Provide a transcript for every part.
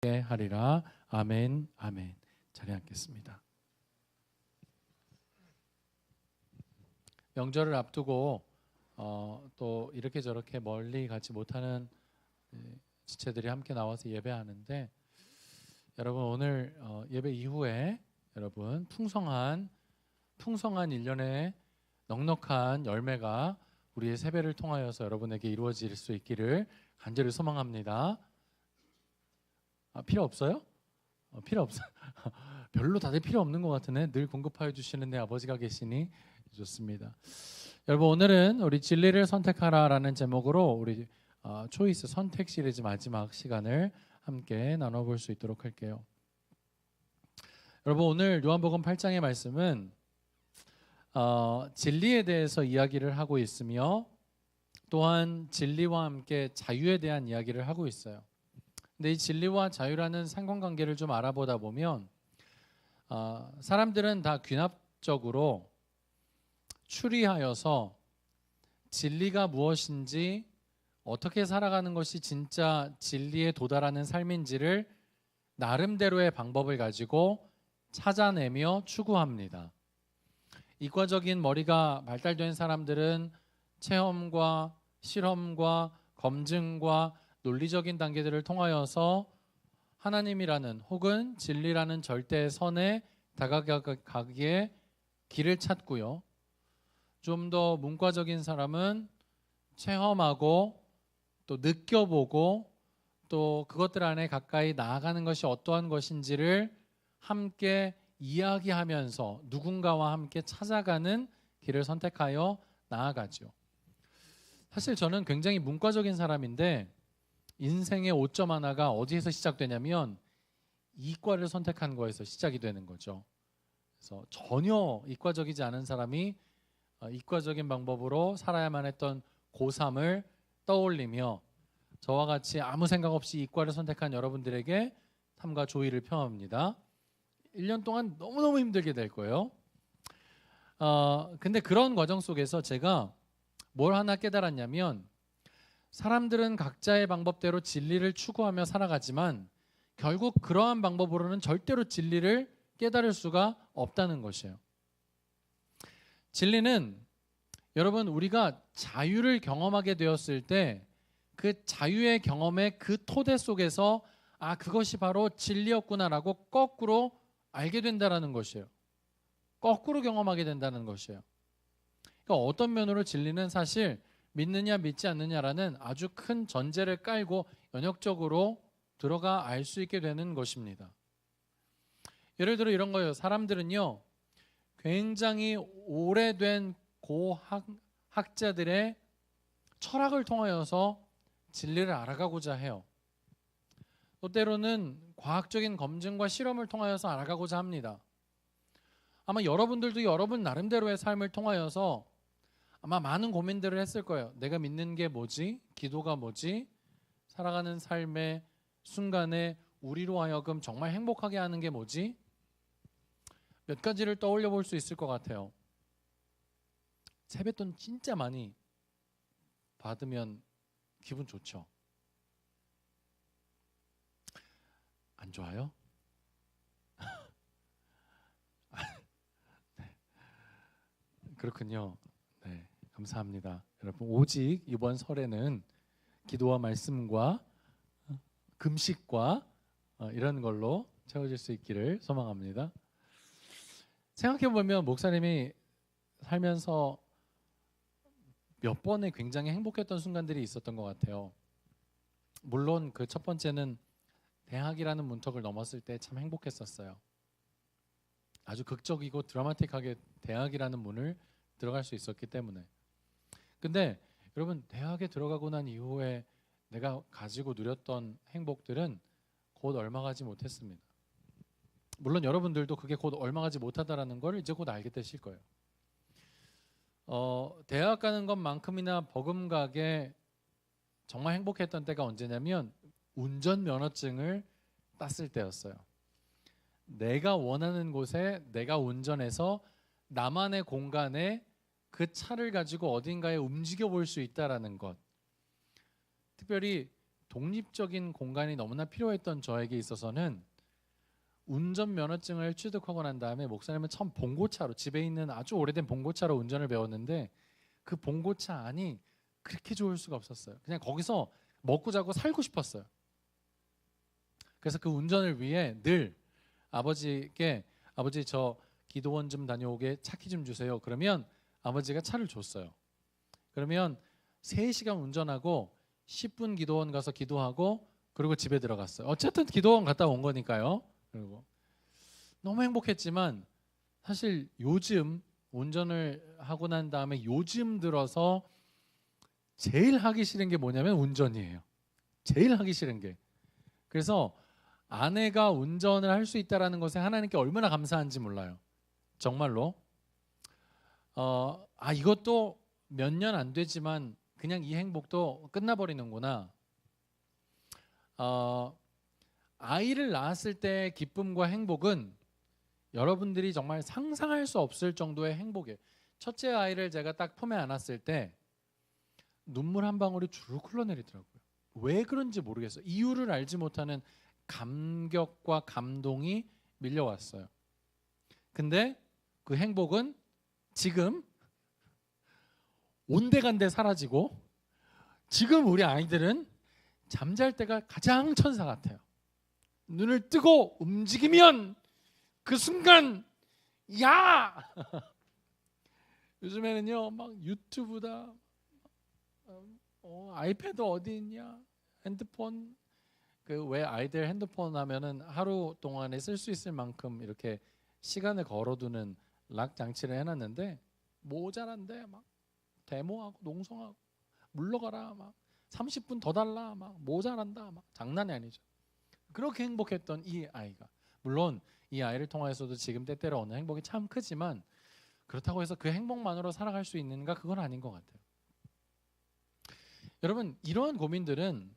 하리라. 아멘, 아멘. 자리에 앉겠습니다. 명절을 앞두고 또 이렇게 저렇게 멀리 가지 못하는 지체들이 함께 나와서 예배하는데, 여러분 오늘 예배 이후에 여러분 풍성한 1년의 넉넉한 열매가 우리의 세배를 통하여서 여러분에게 이루어질 수 있기를 간절히 소망합니다. 필요 없어요? 필요 없어. 별로 다들 필요 없는 것 같으네. 늘 공급하여 주시는 내 아버지가 계시니 좋습니다. 여러분 오늘은 우리 진리를 선택하라라는 제목으로 우리 초이스 선택 시리즈 마지막 시간을 함께 나눠볼 수 있도록 할게요. 여러분 오늘 요한복음 8장의 말씀은 진리에 대해서 이야기를 하고 있으며, 또한 진리와 함께 자유에 대한 이야기를 하고 있어요. 근데 이 진리와 자유라는 상관관계를 좀 알아보다 보면 사람들은 다 귀납적으로 추리하여서 진리가 무엇인지, 어떻게 살아가는 것이 진짜 진리에 도달하는 삶인지를 나름대로의 방법을 가지고 찾아내며 추구합니다. 이과적인 머리가 발달된 사람들은 체험과 실험과 검증과 논리적인 단계들을 통하여서 하나님이라는 혹은 진리라는 절대의 선에 다가가기에 길을 찾고요. 좀 더 문과적인 사람은 체험하고 또 느껴보고 또 그것들 안에 가까이 나아가는 것이 어떠한 것인지를 함께 이야기하면서 누군가와 함께 찾아가는 길을 선택하여 나아가죠. 사실 저는 굉장히 문과적인 사람인데 인생의 오점 하나가 어디에서 시작되냐면 이과를 선택한 거에서 시작이 되는 거죠. 그래서 전혀 이과적이지 않은 사람이 이과적인 방법으로 살아야만 했던 고3을 떠올리며 저와 같이 아무 생각 없이 이과를 선택한 여러분들에게 삼가 조의를 표합니다. 1년 동안 너무너무 힘들게 될 거예요. 근데 그런 과정 속에서 제가 뭘 하나 깨달았냐면, 사람들은 각자의 방법대로 진리를 추구하며 살아가지만 결국 그러한 방법으로는 절대로 진리를 깨달을 수가 없다는 것이에요. 진리는 여러분 우리가 자유를 경험하게 되었을 때 그 자유의 경험의 그 토대 속에서 그것이 바로 진리였구나라고 거꾸로 알게 된다는 것이에요. 거꾸로 경험하게 된다는 것이에요. 그러니까 어떤 면으로 진리는 사실 믿느냐 믿지 않느냐라는 아주 큰 전제를 깔고 연역적으로 들어가 알 수 있게 되는 것입니다. 예를 들어 이런 거예요. 사람들은요 굉장히 오래된 고학자들의 철학을 통하여서 진리를 알아가고자 해요. 또 때로는 과학적인 검증과 실험을 통하여서 알아가고자 합니다. 아마 여러분들도 여러분 나름대로의 삶을 통하여서 아마 많은 고민들을 했을 거예요. 내가 믿는 게 뭐지? 기도가 뭐지? 살아가는 삶의 순간에 우리로 하여금 정말 행복하게 하는 게 뭐지? 몇 가지를 떠올려 볼 수 있을 것 같아요. 세뱃돈 진짜 많이 받으면 기분 좋죠? 안 좋아요? 네. 그렇군요. 네, 감사합니다. 여러분 오직 이번 설에는 기도와 말씀과 금식과 이런 걸로 채워질 수 있기를 소망합니다. 생각해보면 목사님이 살면서 몇 번의 굉장히 행복했던 순간들이 있었던 것 같아요. 물론 그 첫 번째는 대학이라는 문턱을 넘었을 때 참 행복했었어요. 아주 극적이고 드라마틱하게 대학이라는 문을 들어갈 수 있었기 때문에. 근데 여러분 대학에 들어가고 난 이후에 내가 가지고 누렸던 행복들은 곧 얼마 가지 못했습니다. 물론 여러분들도 그게 곧 얼마 가지 못하다라는 걸 이제 곧 알게 되실 거예요. 대학 가는 것만큼이나 버금가게 정말 행복했던 때가 언제냐면 운전면허증을 땄을 때였어요. 내가 원하는 곳에 내가 운전해서 나만의 공간에 그 차를 가지고 어딘가에 움직여 볼 수 있다라는 것. 특별히 독립적인 공간이 너무나 필요했던 저에게 있어서는 운전면허증을 취득하고 난 다음에 목사님은 처음 봉고차로, 집에 있는 아주 오래된 봉고차로 운전을 배웠는데 그 봉고차 안이 그렇게 좋을 수가 없었어요. 그냥 거기서 먹고 자고 살고 싶었어요. 그래서 그 운전을 위해 늘 아버지께, 아버지 저 기도원 좀 다녀오게 차키 좀 주세요. 그러면 아버지가 차를 줬어요. 그러면 3시간 운전하고 10분 기도원 가서 기도하고 그리고 집에 들어갔어요. 어쨌든 기도원 갔다 온 거니까요. 그리고 너무 행복했지만 사실 요즘 운전을 하고 난 다음에 요즘 들어서 제일 하기 싫은 게 뭐냐면 운전이에요. 제일 하기 싫은 게. 그래서 아내가 운전을 할 수 있다라는 것에 하나님께 얼마나 감사한지 몰라요. 정말로. 이것도 몇 년 안 되지만 그냥 이 행복도 끝나버리는구나. 아이를 낳았을 때의 기쁨과 행복은 여러분들이 정말 상상할 수 없을 정도의 행복이에요. 첫째 아이를 제가 딱 품에 안았을 때 눈물 한 방울이 주르륵 흘러내리더라고요. 왜 그런지 모르겠어요. 이유를 알지 못하는 감격과 감동이 밀려왔어요. 근데 그 행복은 지금 온데간데 사라지고 지금 우리 아이들은 잠잘 때가 가장 천사 같아요. 눈을 뜨고 움직이면 그 순간 야! 요즘에는요 막 유튜브다, 아이패드 어디 있냐, 핸드폰, 그 왜 아이들 핸드폰 하면은 하루 동안에 쓸 수 있을 만큼 이렇게 시간을 걸어두는 락 장치를 해놨는데 모자란데 막 데모하고 농성하고 물러가라 막 30분 더 달라 막 모자란다 막 장난이 아니죠. 그렇게 행복했던 이 아이가, 물론 이 아이를 통해서도 지금 때때로 얻는 행복이 참 크지만 그렇다고 해서 그 행복만으로 살아갈 수 있는가, 그건 아닌 것 같아요. 여러분, 이러한 고민들은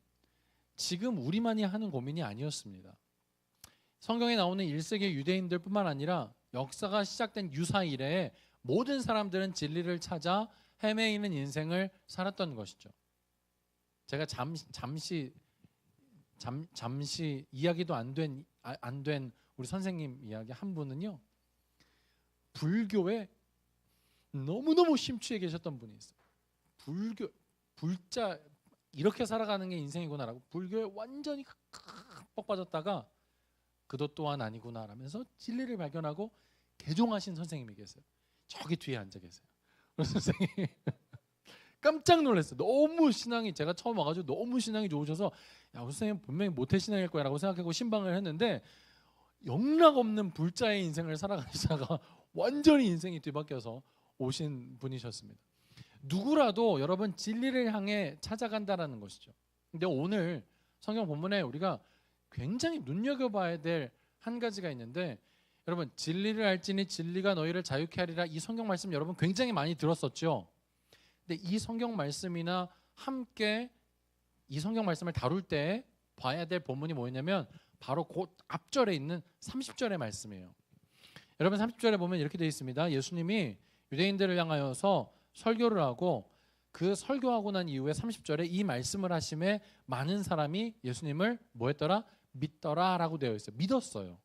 지금 우리만이 하는 고민이 아니었습니다. 성경에 나오는 1세기 유대인들뿐만 아니라 역사가 시작된 유사 이래에 모든 사람들은 진리를 찾아 헤매이는 인생을 살았던 것이죠. 제가 잠시 이야기도 안 된 우리 선생님 이야기 한 분은요, 불교에 너무너무 심취해 계셨던 분이 있어요. 불자 이렇게 살아가는 게 인생이구나라고 불교에 완전히 뻑 빠졌다가 그도 또한 아니구나 라면서 진리를 발견하고 개종하신 선생님이 계세요. 저기 뒤에 앉아 계세요. 그래서 선생님이 깜짝 놀랐어요. 너무 신앙이, 제가 처음 와가지고 너무 신앙이 좋으셔서 야, 선생님 분명히 모태신앙일 거야 라고 생각하고 신방을 했는데 영락없는 불자의 인생을 살아가시다가 완전히 인생이 뒤바뀌어서 오신 분이셨습니다. 누구라도 여러분 진리를 향해 찾아간다라는 것이죠. 근데 오늘 성경 본문에 우리가 굉장히 눈여겨봐야 될 한 가지가 있는데, 여러분 진리를 알지니 진리가 너희를 자유케 하리라, 이 성경 말씀 여러분 굉장히 많이 들었었죠. 근데 이 성경 말씀이나 함께 이 성경 말씀을 다룰 때 봐야 될 본문이 뭐냐면 바로 곧 앞절에 있는 30절의 말씀이에요. 여러분 30절에 보면 이렇게 되어 있습니다. 예수님이 유대인들을 향하여서 설교를 하고 그 설교하고 난 이후에 30절에 이 말씀을 하심에 많은 사람이 예수님을 뭐 했더라? 믿더라 라고 되어 있어요. 믿었어요.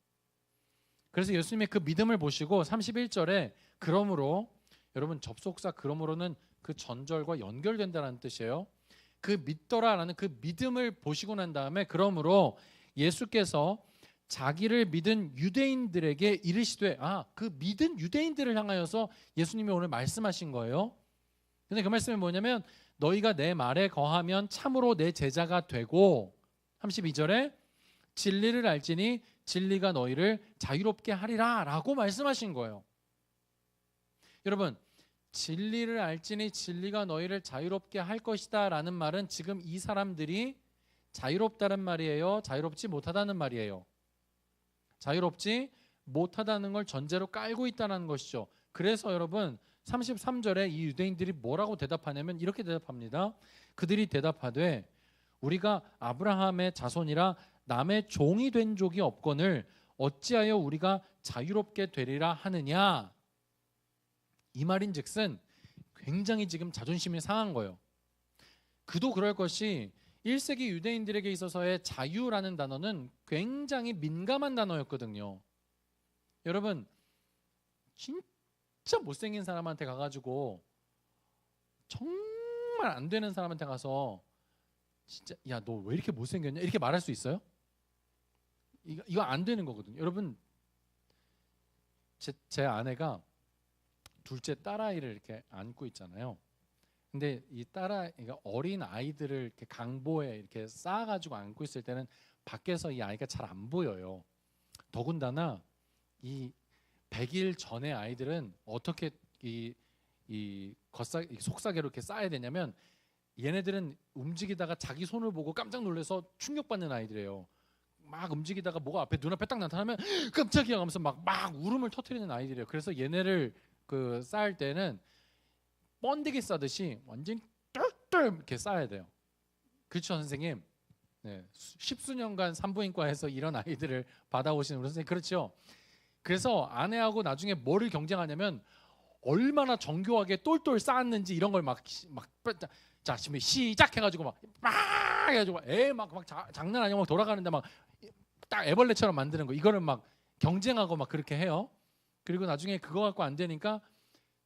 그래서 예수님의 그 믿음을 보시고 31절에 그러므로, 여러분 접속사 그러므로는 그 전절과 연결된다는 뜻이에요. 그 믿더라라는 그 믿음을 보시고 난 다음에 그러므로 예수께서 자기를 믿은 유대인들에게 이르시되, 그 믿은 유대인들을 향하여서 예수님이 오늘 말씀하신 거예요. 근데 그 말씀이 뭐냐면 너희가 내 말에 거하면 참으로 내 제자가 되고, 32절에 진리를 알지니 진리가 너희를 자유롭게 하리라 라고 말씀하신 거예요. 여러분 진리를 알지니 진리가 너희를 자유롭게 할 것이다 라는 말은 지금 이 사람들이 자유롭다는 말이에요, 자유롭지 못하다는 말이에요? 자유롭지 못하다는 걸 전제로 깔고 있다는 것이죠. 그래서 여러분 33절에 이 유대인들이 뭐라고 대답하냐면 이렇게 대답합니다. 그들이 대답하되 우리가 아브라함의 자손이라 남의 종이 된 적이 없거늘 어찌하여 우리가 자유롭게 되리라 하느냐. 이 말인즉슨 굉장히 지금 자존심이 상한 거예요. 그도 그럴 것이 1세기 유대인들에게 있어서의 자유라는 단어는 굉장히 민감한 단어였거든요. 여러분, 진짜 못생긴 사람한테 가가지고 정말 안 되는 사람한테 가서 진짜 야, 너 왜 이렇게 못생겼냐? 이렇게 말할 수 있어요? 이거 안 되는 거거든요. 여러분, 제 아내가 둘째 딸아이를 이렇게 안고 있잖아요. 근데 이 그러니까 어린 아이들을 이렇게 강보에 이렇게 쌓아가지고 안고 있을 때는 밖에서 이 아이가 잘 안 보여요. 더군다나 이 100일 전에 아이들은 어떻게 이 속삭이로 이렇게 쌓아야 되냐면, 얘네들은 움직이다가 자기 손을 보고 깜짝 놀라서 충격받는 아이들이에요. 막 움직이다가 뭐가 눈앞에 딱 나타나면 깜짝이야 하면서 막 울음을 터뜨리는 아이들이에요. 그래서 얘네를 쌓을 때는 번데기 싸듯이 완전 똘똘 이렇게 쌓아야 돼요. 그렇죠, 선생님? 네, 십수년간 산부인과에서 이런 아이들을 받아오시는 우리 선생님, 그렇죠? 그래서 아내하고 나중에 뭐를 경쟁하냐면 얼마나 정교하게 똘똘 쌓았는지 이런 걸 자, 지금 시작해가지고 막 해가지고 장난 아니고 막 돌아가는데 막 딱 애벌레처럼 만드는 거, 이거를 막 경쟁하고 막 그렇게 해요. 그리고 나중에 그거 갖고 안 되니까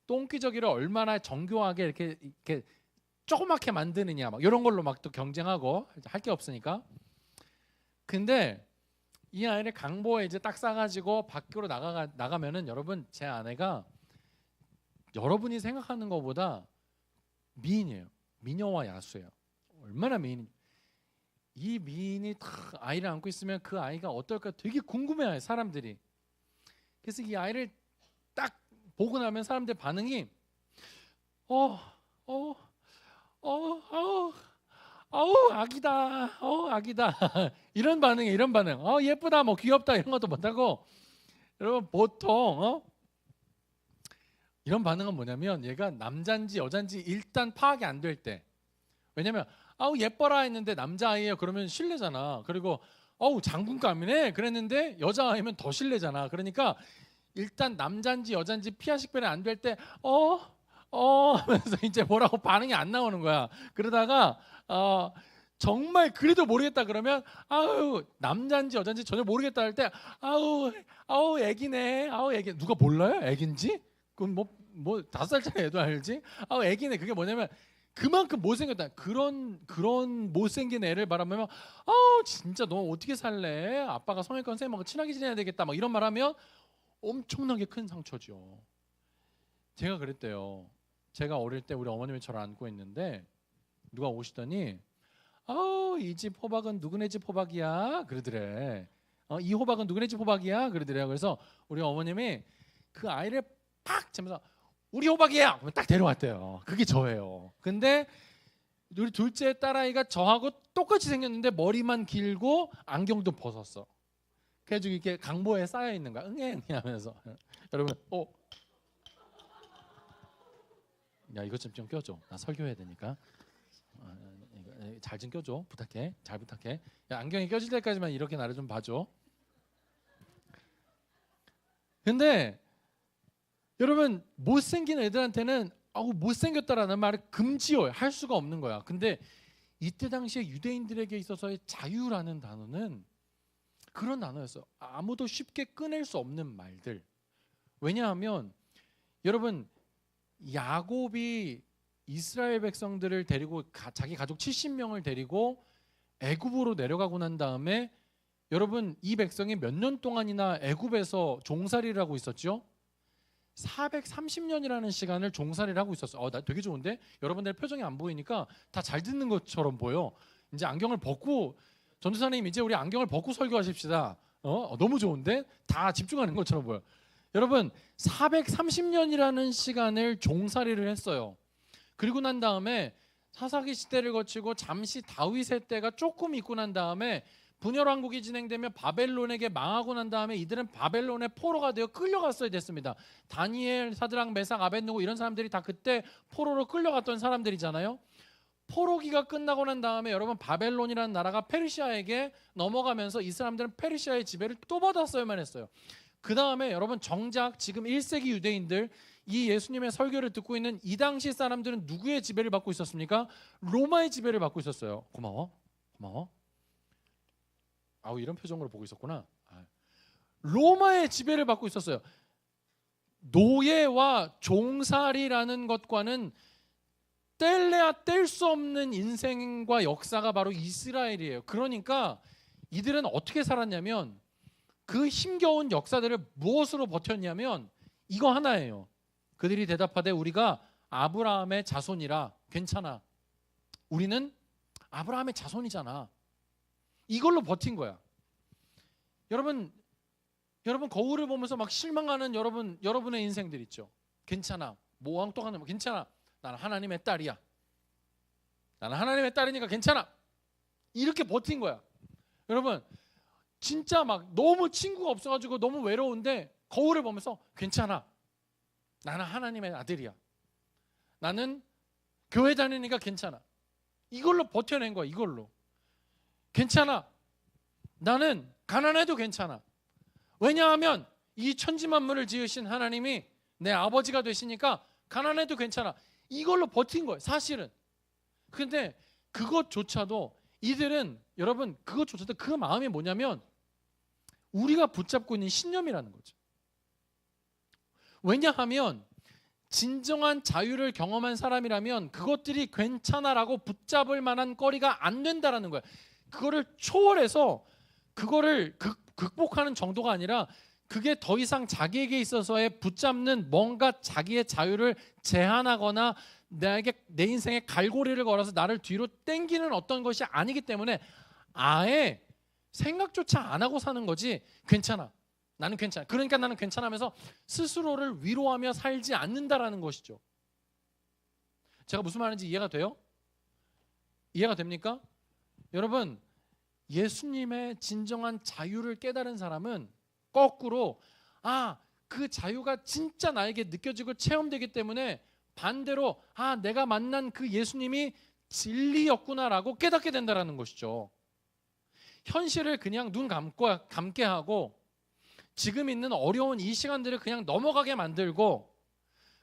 똥기저귀를 얼마나 정교하게 이렇게 조그맣게 만드느냐 막 이런 걸로 막 또 경쟁하고 할 게 없으니까. 근데 이 아이를 강보에 이제 딱 싸가지고 밖으로 나가면은 여러분, 제 아내가 여러분이 생각하는 것보다 미인이에요. 미녀와 야수예요. 얼마나 미인. 이 미인이 딱 아이를 안고 있으면 그 아이가 어떨까 되게 궁금해요, 사람들이. 그래서 이 아이를 딱 보고 나면 사람들 반응이 아기다, 아기다 이런 반응이에요. 이런 반응. 예쁘다, 뭐 귀엽다 이런 것도 못하고, 여러분 보통 이런 반응은 뭐냐면 얘가 남자인지 여자인지 일단 파악이 안 될 때. 왜냐면 예뻐라 했는데 남자아이예요 그러면 실례잖아. 그리고 장군감이네 그랬는데 여자아이면 더 실례잖아. 그러니까 일단 남자인지 여자인지 피아 식별이 안 될 때 하면서 이제 뭐라고 반응이 안 나오는 거야. 그러다가 정말 그래도 모르겠다 그러면 남자인지 여자인지 전혀 모르겠다 할 때 애기네. 애기. 누가 몰라요? 애기인지? 그럼 뭐 5살짜리 애도 알지? 애기네. 그게 뭐냐면 그만큼 못생겼다. 그런 못생긴 애를 바라보면 진짜 너 어떻게 살래? 아빠가 성형외과 선생님하고 친하게 지내야 되겠다. 막 이런 말하면 엄청나게 큰 상처죠. 제가 그랬대요. 제가 어릴 때 우리 어머님이 저를 안고 있는데 누가 오시더니 이 집 호박은 누구네 집 호박이야 그러더래. 이 호박은 누구네 집 호박이야 그러더래요. 그래서 우리 어머님이 그 아이를 팍 치면서 우리 호박이야 그러면 딱 데려왔대요. 그게 저예요. 근데 우리 둘째 딸아이가 저하고 똑같이 생겼는데 머리만 길고 안경도 벗었어. 그래가지고 이렇게 강보에 쌓여 있는 거야. 응애 하면서. 여러분, 야 이것 좀 껴줘. 나 설교해야 되니까. 잘 좀 껴줘. 부탁해. 잘 부탁해. 야, 안경이 껴질 때까지만 이렇게 나를 좀 봐줘. 근데 여러분, 못생긴 애들한테는 못생겼다라는 말을 금지해요. 할 수가 없는 거야. 근데 이때 당시에 유대인들에게 있어서의 자유라는 단어는 그런 단어였어요. 아무도 쉽게 꺼낼 수 없는 말들. 왜냐하면 여러분, 야곱이 이스라엘 백성들을 데리고 자기 가족 70명을 데리고 애굽으로 내려가고 난 다음에 여러분, 이 백성이 몇 년 동안이나 애굽에서 종살이를 하고 있었죠? 430년이라는 시간을 종살이를 하고 있었어. 나 되게 좋은데? 여러분들 표정이 안 보이니까 다 잘 듣는 것처럼 보여. 이제 안경을 벗고, 전도사님 이제 우리 안경을 벗고 설교하십시다. 너무 좋은데? 다 집중하는 것처럼 보여. 여러분, 430년이라는 시간을 종살이를 했어요. 그리고 난 다음에 사사기 시대를 거치고 잠시 다윗의 때가 조금 있고 난 다음에 분열왕국이 진행되면 바벨론에게 망하고 난 다음에 이들은 바벨론의 포로가 되어 끌려갔어야 됐습니다. 다니엘, 사드락, 메삭, 아벳느고 이런 사람들이 다 그때 포로로 끌려갔던 사람들이잖아요. 포로기가 끝나고 난 다음에 여러분, 바벨론이라는 나라가 페르시아에게 넘어가면서 이 사람들은 페르시아의 지배를 또 받았어야만 했어요. 그 다음에 여러분, 정작 지금 1세기 유대인들, 이 예수님의 설교를 듣고 있는 이 당시 사람들은 누구의 지배를 받고 있었습니까? 로마의 지배를 받고 있었어요. 고마워. 뭐? 아우 이런 표정으로 보고 있었구나. 로마의 지배를 받고 있었어요. 노예와 종살이라는 것과는 뗄래야 뗄 수 없는 인생과 역사가 바로 이스라엘이에요. 그러니까 이들은 어떻게 살았냐면 그 힘겨운 역사들을 무엇으로 버텼냐면 이거 하나예요. 그들이 대답하되 우리가 아브라함의 자손이라. 괜찮아. 우리는 아브라함의 자손이잖아. 이걸로 버틴 거야. 여러분 거울을 보면서 막 실망하는 여러분의 인생들 있죠. 괜찮아. 뭐 엉뚱한 거 괜찮아. 나는 하나님의 딸이야. 나는 하나님의 딸이니까 괜찮아. 이렇게 버틴 거야. 여러분 진짜 막 너무 친구가 없어가지고 너무 외로운데 거울을 보면서 괜찮아. 나는 하나님의 아들이야. 나는 교회 다니니까 괜찮아. 이걸로 버텨낸 거야. 이걸로. 괜찮아. 나는 가난해도 괜찮아. 왜냐하면 이 천지만물을 지으신 하나님이 내 아버지가 되시니까 가난해도 괜찮아. 이걸로 버틴 거예요. 사실은. 근데 그것조차도 이들은 여러분 그것조차도 그 마음이 뭐냐면 우리가 붙잡고 있는 신념이라는 거죠. 왜냐하면 진정한 자유를 경험한 사람이라면 그것들이 괜찮아라고 붙잡을 만한 거리가 안 된다라는 거예요. 그거를 초월해서 그거를 극복하는 정도가 아니라 그게 더 이상 자기에게 있어서의 붙잡는 뭔가 자기의 자유를 제한하거나 내 인생에 갈고리를 걸어서 나를 뒤로 땡기는 어떤 것이 아니기 때문에 아예 생각조차 안 하고 사는 거지. 괜찮아. 나는 괜찮아. 그러니까 나는 괜찮으면서 스스로를 위로하며 살지 않는다라는 것이죠. 제가 무슨 말인지 이해가 돼요? 이해가 됩니까? 여러분 예수님의 진정한 자유를 깨달은 사람은 거꾸로 그 자유가 진짜 나에게 느껴지고 체험되기 때문에 반대로 내가 만난 그 예수님이 진리였구나라고 깨닫게 된다는 것이죠. 현실을 그냥 눈 감게 하고 지금 있는 어려운 이 시간들을 그냥 넘어가게 만들고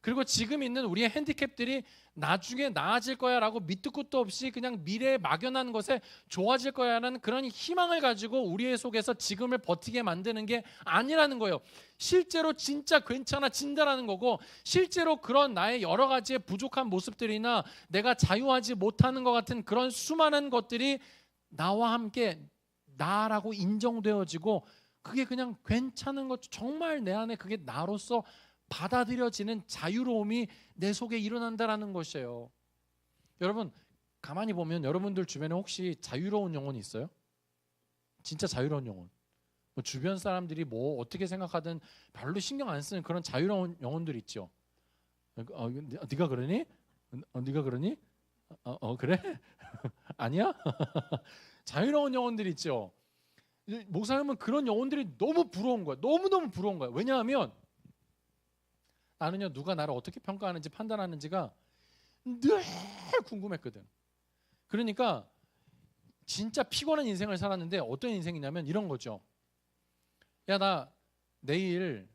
그리고 지금 있는 우리의 핸디캡들이 나중에 나아질 거야 라고 밑도 끝도 없이 그냥 미래에 막연한 것에 좋아질 거야 라는 그런 희망을 가지고 우리의 속에서 지금을 버티게 만드는 게 아니라는 거예요. 실제로 진짜 괜찮아진다라는 거고 실제로 그런 나의 여러 가지의 부족한 모습들이나 내가 자유하지 못하는 것 같은 그런 수많은 것들이 나와 함께 나라고 인정되어지고 그게 그냥 괜찮은 것 정말 내 안에 그게 나로서 받아들여지는 자유로움이 내 속에 일어난다라는 것이에요. 여러분 가만히 보면 여러분들 주변에 혹시 자유로운 영혼이 있어요? 진짜 자유로운 영혼. 뭐 주변 사람들이 뭐 어떻게 생각하든 별로 신경 안 쓰는 그런 자유로운 영혼들 있죠. 네가 그러니? 네가 그러니? 그래? 아니야? 자유로운 영혼들 있죠. 목사님은 그런 영혼들이 너무 부러운 거야. 너무너무 부러운 거야. 왜냐하면 나는요 누가 나를 어떻게 평가하는지 판단하는지가 늘 궁금했거든. 그러니까 진짜 피곤한 인생을 살았는데 어떤 인생이냐면 이런 거죠. 야 나 내일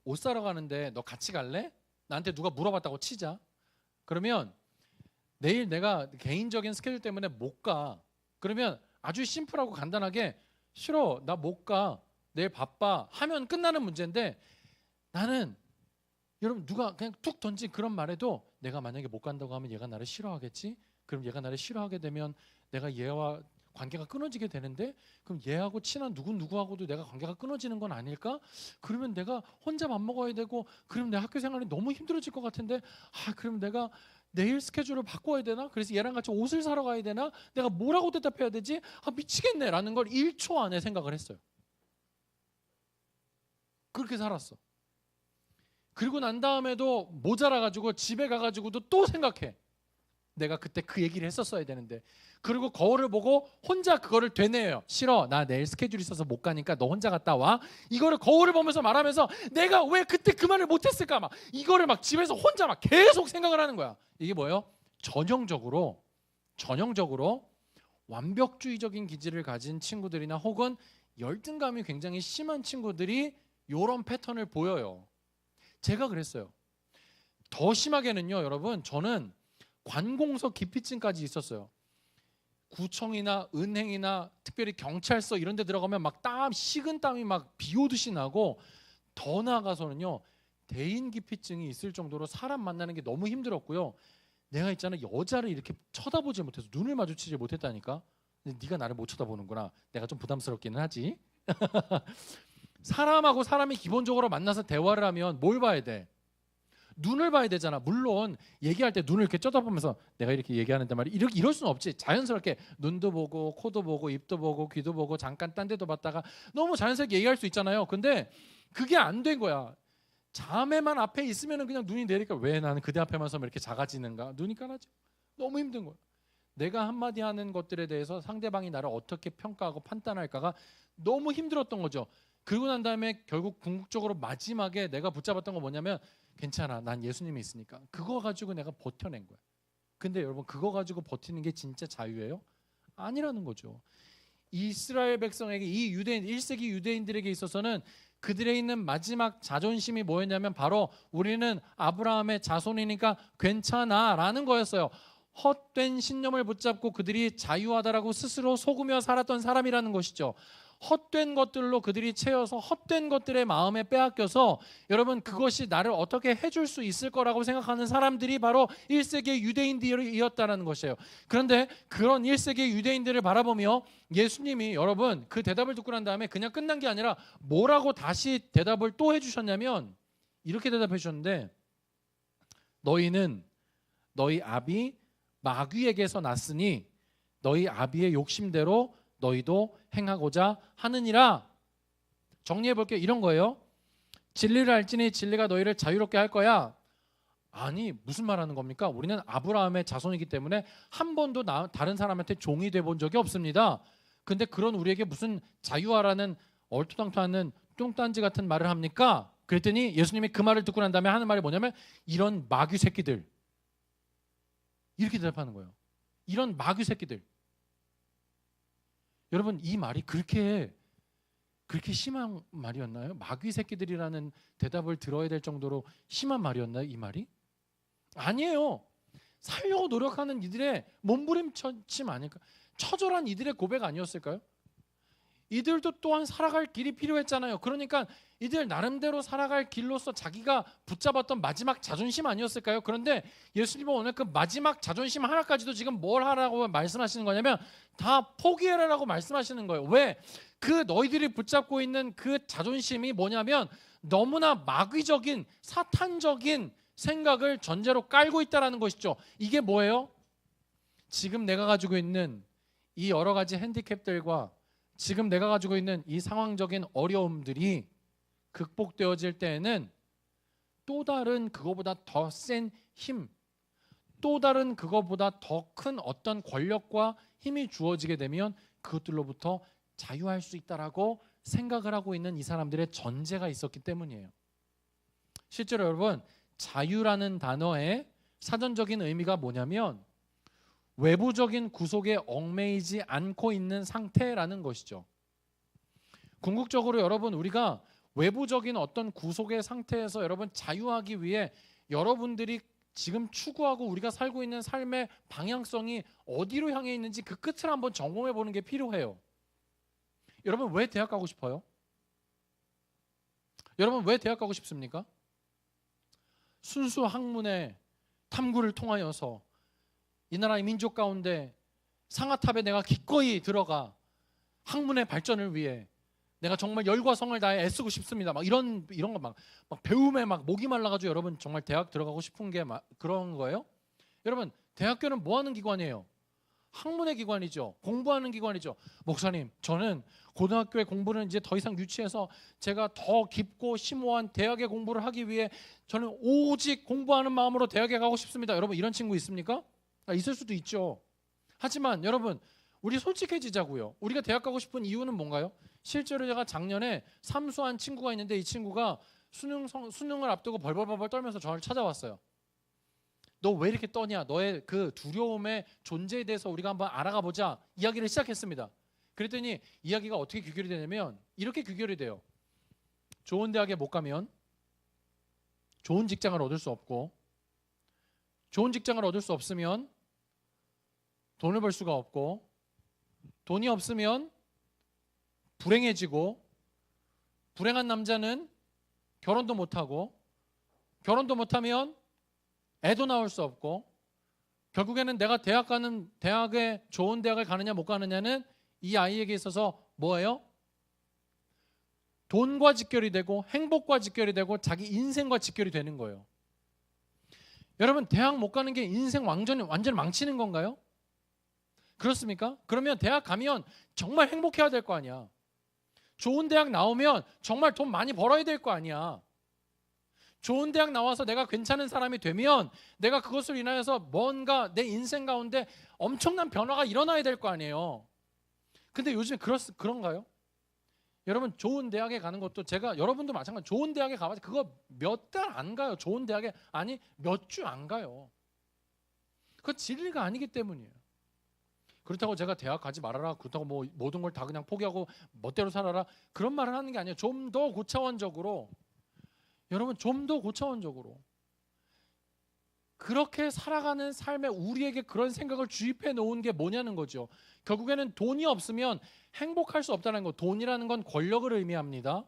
옷 사러 가는데 너 같이 갈래? 나한테 누가 물어봤다고 치자. 그러면 내일 내가 개인적인 스케줄 때문에 못 가. 그러면 아주 심플하고 간단하게 싫어 나 못 가. 내일 바빠 하면 끝나는 문제인데 나는 여러분 누가 그냥 툭 던진 그런 말에도 내가 만약에 못 간다고 하면 얘가 나를 싫어하겠지? 그럼 얘가 나를 싫어하게 되면 내가 얘와 관계가 끊어지게 되는데 그럼 얘하고 친한 누구하고도 내가 관계가 끊어지는 건 아닐까? 그러면 내가 혼자 밥 먹어야 되고 그럼 내 학교 생활이 너무 힘들어질 것 같은데 그럼 내가 내일 스케줄을 바꿔야 되나? 그래서 얘랑 같이 옷을 사러 가야 되나? 내가 뭐라고 대답해야 되지? 미치겠네 라는 걸 1초 안에 생각을 했어요. 그렇게 살았어. 그리고 난 다음에도 모자라가지고 집에 가가지고도 또 생각해. 내가 그때 그 얘기를 했었어야 되는데. 그리고 거울을 보고 혼자 그거를 되뇌어요. 싫어 나 내일 스케줄 있어서 못 가니까 너 혼자 갔다 와. 이거를 거울을 보면서 말하면서 내가 왜 그때 그 말을 못했을까 막 이거를 막 집에서 혼자 막 계속 생각을 하는 거야. 이게 뭐예요? 전형적으로 완벽주의적인 기질을 가진 친구들이나 혹은 열등감이 굉장히 심한 친구들이 이런 패턴을 보여요. 제가 그랬어요. 더 심하게는요 여러분 저는 관공서 기피증까지 있었어요. 구청이나 은행이나 특별히 경찰서 이런 데 들어가면 막 식은 땀이 막 비 오듯이 나고, 더 나아가서는요, 대인기피증이 있을 정도로 사람 만나는 게 너무 힘들었고요. 내가 있잖아, 여자를 이렇게 쳐다보지 못해서, 눈을 마주치지 못했다니까. 근데 네가 나를 못 쳐다보는구나. 내가 좀 부담스럽기는 하지. 사람하고 사람이 기본적으로 만나서 대화를 하면 뭘 봐야 돼? 눈을 봐야 되잖아. 물론 얘기할 때 눈을 이렇게 쳐다보면서 내가 이렇게 얘기하는데 말이야, 이럴 수는 없지. 자연스럽게 눈도 보고 코도 보고 입도 보고 귀도 보고 잠깐 딴 데도 봤다가 너무 자연스럽게 얘기할 수 있잖아요. 근데 그게 안 된 거야. 자매만 앞에 있으면 그냥 눈이 내리니까, 왜 나는 그대 앞에만 서면 이렇게 작아지는가? 눈이 까라져. 너무 힘든 거야. 내가 한마디 하는 것들에 대해서 상대방이 나를 어떻게 평가하고 판단할까가 너무 힘들었던 거죠. 그러고 난 다음에 결국 궁극적으로 마지막에 내가 붙잡았던 건 뭐냐면, 괜찮아, 난 예수님이 있으니까. 그거 가지고 내가 버텨낸 거야. 근데 여러분, 그거 가지고 버티는 게 진짜 자유예요? 아니라는 거죠. 이스라엘 백성에게, 이 유대인 1세기 유대인들에게 있어서는 그들에 있는 마지막 자존심이 뭐였냐면, 바로 우리는 아브라함의 자손이니까 괜찮아 라는 거였어요. 헛된 신념을 붙잡고 그들이 자유하다라고 스스로 속으며 살았던 사람이라는 것이죠. 헛된 것들로 그들이 채워서 헛된 것들의 마음에 빼앗겨서, 여러분, 그것이 나를 어떻게 해줄 수 있을 거라고 생각하는 사람들이 바로 1세기의 유대인들이었다는 것이에요. 그런데 그런 1세기의 유대인들을 바라보며 예수님이, 여러분, 그 대답을 듣고 난 다음에 그냥 끝난 게 아니라 뭐라고 다시 대답을 또 해주셨냐면, 이렇게 대답해 주셨는데, 너희는 너희 아비 마귀에게서 났으니 너희 아비의 욕심대로 너희도 행하고자 하느니라. 정리해 볼게요. 이런 거예요. 진리를 알지니 진리가 너희를 자유롭게 할 거야. 아니, 무슨 말하는 겁니까? 우리는 아브라함의 자손이기 때문에 한 번도 다른 사람한테 종이 돼 본 적이 없습니다. 근데 그런 우리에게 무슨 자유하라는 얼토당토하는 뚱딴지 같은 말을 합니까? 그랬더니 예수님이 그 말을 듣고 난 다음에 하는 말이 뭐냐면, 이런 마귀 새끼들, 이렇게 대답하는 거예요. 이런 마귀 새끼들. 여러분, 이 말이 그렇게 심한 말이었나요? 마귀 새끼들이라는 대답을 들어야 될 정도로 심한 말이었나요? 이 말이? 아니에요. 살려고 노력하는 이들의 몸부림침 아닐까? 처절한 이들의 고백 아니었을까요? 이들도 또한 살아갈 길이 필요했잖아요. 그러니까 이들 나름대로 살아갈 길로서 자기가 붙잡았던 마지막 자존심 아니었을까요? 그런데 예수님은 오늘 그 마지막 자존심 하나까지도 지금 뭘 하라고 말씀하시는 거냐면, 다 포기해라라고 말씀하시는 거예요. 왜? 그 너희들이 붙잡고 있는 그 자존심이 뭐냐면, 너무나 마귀적인 사탄적인 생각을 전제로 깔고 있다라는 것이죠. 이게 뭐예요? 지금 내가 가지고 있는 이 여러 가지 핸디캡들과 지금 내가 가지고 있는 이 상황적인 어려움들이 극복되어질 때에는 또 다른 그거보다 더 센 힘, 또 다른 그거보다 더 큰 어떤 권력과 힘이 주어지게 되면 그것들로부터 자유할 수 있다라고 생각을 하고 있는 이 사람들의 전제가 있었기 때문이에요. 실제로 여러분, 자유라는 단어의 사전적인 의미가 뭐냐면, 외부적인 구속에 얽매이지 않고 있는 상태라는 것이죠. 궁극적으로 여러분, 우리가 외부적인 어떤 구속의 상태에서 여러분 자유하기 위해 여러분들이 지금 추구하고 우리가 살고 있는 삶의 방향성이 어디로 향해 있는지 그 끝을 한번 점검해 보는 게 필요해요. 여러분, 왜 대학 가고 싶어요? 여러분, 왜 대학 가고 싶습니까? 순수 학문의 탐구를 통하여서 이 나라의 민족 가운데 상아탑에 내가 기꺼이 들어가 학문의 발전을 위해 내가 정말 열과 성을 다해 애쓰고 싶습니다. 막 이런 거 막 배움에 막 목이 말라가지고 여러분 정말 대학 들어가고 싶은 게 그런 거예요? 여러분, 대학교는 뭐 하는 기관이에요? 학문의 기관이죠. 공부하는 기관이죠. 목사님, 저는 고등학교의 공부는 이제 더 이상 유치해서 제가 더 깊고 심오한 대학의 공부를 하기 위해 저는 오직 공부하는 마음으로 대학에 가고 싶습니다. 여러분, 이런 친구 있습니까? 있을 수도 있죠. 하지만 여러분, 우리 솔직해지자고요. 우리가 대학 가고 싶은 이유는 뭔가요? 실제로 제가 작년에 삼수한 친구가 있는데, 이 친구가 수능을 앞두고 벌벌벌 떨면서 저를 찾아왔어요. 너 왜 이렇게 떠냐? 너의 그 두려움의 존재에 대해서 우리가 한번 알아가 보자. 이야기를 시작했습니다. 그랬더니 이야기가 어떻게 귀결이 되냐면, 이렇게 귀결이 돼요. 좋은 대학에 못 가면 좋은 직장을 얻을 수 없고, 좋은 직장을 얻을 수 없으면 돈을 벌 수가 없고, 돈이 없으면 불행해지고, 불행한 남자는 결혼도 못하고, 결혼도 못하면 애도 낳을 수 없고, 결국에는 내가 대학에 좋은 대학을 가느냐 못 가느냐는 이 아이에게 있어서 뭐예요? 돈과 직결이 되고 행복과 직결이 되고 자기 인생과 직결이 되는 거예요. 여러분, 대학 못 가는 게 인생 완전히 망치는 건가요? 그렇습니까? 그러면 대학 가면 정말 행복해야 될 거 아니야. 좋은 대학 나오면 정말 돈 많이 벌어야 될 거 아니야. 좋은 대학 나와서 내가 괜찮은 사람이 되면 내가 그것을 인하여서 뭔가 내 인생 가운데 엄청난 변화가 일어나야 될 거 아니에요. 근데 요즘에 그런가요? 여러분, 좋은 대학에 가는 것도, 제가 여러분도 마찬가지, 좋은 대학에 가봐서 그거 몇 달 안 가요. 좋은 대학에, 아니 몇 주 안 가요. 그거 진리가 아니기 때문이에요. 그렇다고 제가 대학 가지 말아라, 그렇다고 뭐 모든 걸 다 그냥 포기하고 멋대로 살아라, 그런 말을 하는 게 아니에요. 좀 더 고차원적으로, 여러분, 좀 더 고차원적으로 그렇게 살아가는 삶에 우리에게 그런 생각을 주입해 놓은 게 뭐냐는 거죠. 결국에는 돈이 없으면 행복할 수 없다는 거. 돈이라는 건 권력을 의미합니다.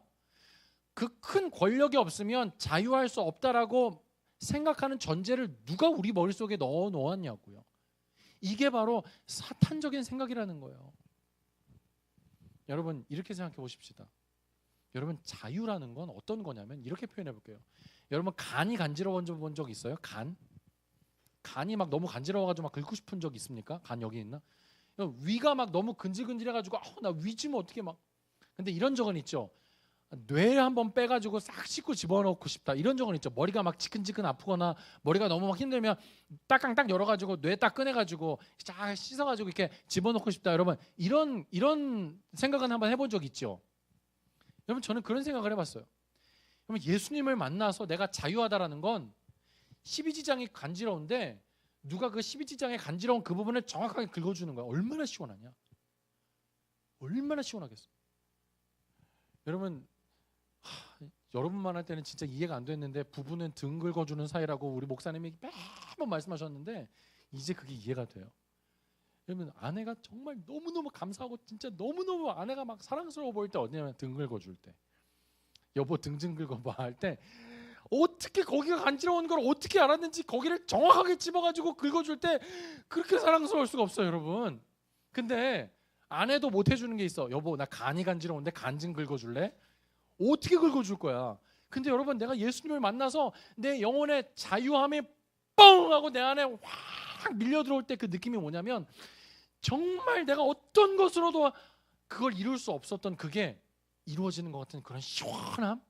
그 큰 권력이 없으면 자유할 수 없다라고 생각하는 전제를 누가 우리 머릿속에 넣어 놓았냐고요. 이게 바로 사탄적인 생각이라는 거예요. 여러분, 이렇게 생각해 보십시다. 여러분, 자유라는 건 어떤 거냐면 이렇게 표현해 볼게요. 여러분, 간이 간지러워 본 적 있어요? 간이 막 너무 간지러워가지고 막 긁고 싶은 적 있습니까? 간 여기 있나? 위가 막 너무 근질근질해가지고 나 위 쥐면 어떻게 막. 근데 이런 적은 있죠. 뇌 한번 빼가지고 싹 씻고 집어넣고 싶다, 이런 적은 있죠. 머리가 막 지끈지끈 아프거나 머리가 너무 막 힘들면 딱딱 열어가지고 뇌 딱 꺼내가지고 쫙 씻어가지고 이렇게 집어넣고 싶다. 여러분, 이런 생각은 한번 해본 적 있죠. 여러분, 저는 그런 생각을 해봤어요. 그러면 예수님을 만나서 내가 자유하다라는 건 12지장이 간지러운데 누가 그 12지장의 간지러운 그 부분을 정확하게 긁어주는 거야. 얼마나 시원하냐? 얼마나 시원하겠어. 여러분, 여러분만 할 때는 진짜 이해가 안 됐는데 부부는 등 긁어주는 사이라고 우리 목사님이 매번 말씀하셨는데 이제 그게 이해가 돼요. 여러분, 아내가 정말 너무너무 감사하고 진짜 너무너무 아내가 막 사랑스러워 보일 때 어디냐면 등 긁어줄 때. 여보 등 좀 긁어봐 할 때 어떻게 거기가 간지러운 걸 어떻게 알았는지 거기를 정확하게 집어가지고 긁어줄 때 그렇게 사랑스러울 수가 없어요, 여러분. 근데 아내도 못 해주는 게 있어. 여보, 나 간이 간지러운데 간 좀 긁어줄래? 어떻게 긁어줄 거야? 근데 여러분, 내가 예수님을 만나서 내 영혼의 자유함이 뻥 하고 내 안에 확 밀려 들어올 때 그 느낌이 뭐냐면 정말 내가 어떤 것으로도 그걸 이룰 수 없었던 그게 이루어지는 것 같은 그런 시원함,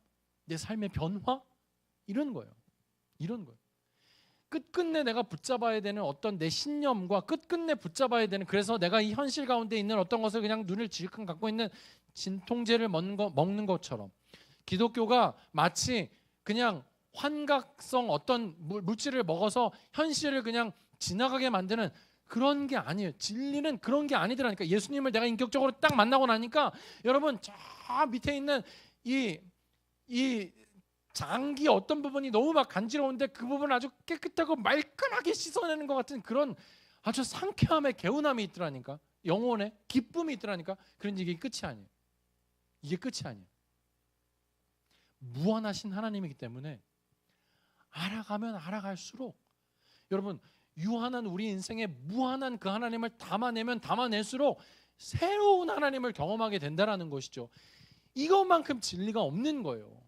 내 삶의 변화, 이런 거예요. 이런 거예요. 끝끝내 내가 붙잡아야 되는 어떤 내 신념과 끝끝내 붙잡아야 되는, 그래서 내가 이 현실 가운데 있는 어떤 것을 그냥 눈을 질끈 갖고 있는 진통제를 먹는 것처럼 기독교가 마치 그냥 환각성 어떤 물질을 먹어서 현실을 그냥 지나가게 만드는 그런 게 아니에요. 진리는 그런 게 아니더라니까. 예수님을 내가 인격적으로 딱 만나고 나니까 여러분, 저 밑에 있는 이 장기 어떤 부분이 너무 막 간지러운데 그 부분을 아주 깨끗하고 말끔하게 씻어내는 것 같은 그런 아주 상쾌함의 개운함이 있더라니까. 영혼의 기쁨이 있더라니까. 그런지 이게 끝이 아니에요. 이게 끝이 아니에요. 무한하신 하나님이기 때문에 알아가면 알아갈수록 여러분, 유한한 우리 인생에 무한한 그 하나님을 담아내면 담아낼수록 새로운 하나님을 경험하게 된다는 것이죠. 이것만큼 진리가 없는 거예요.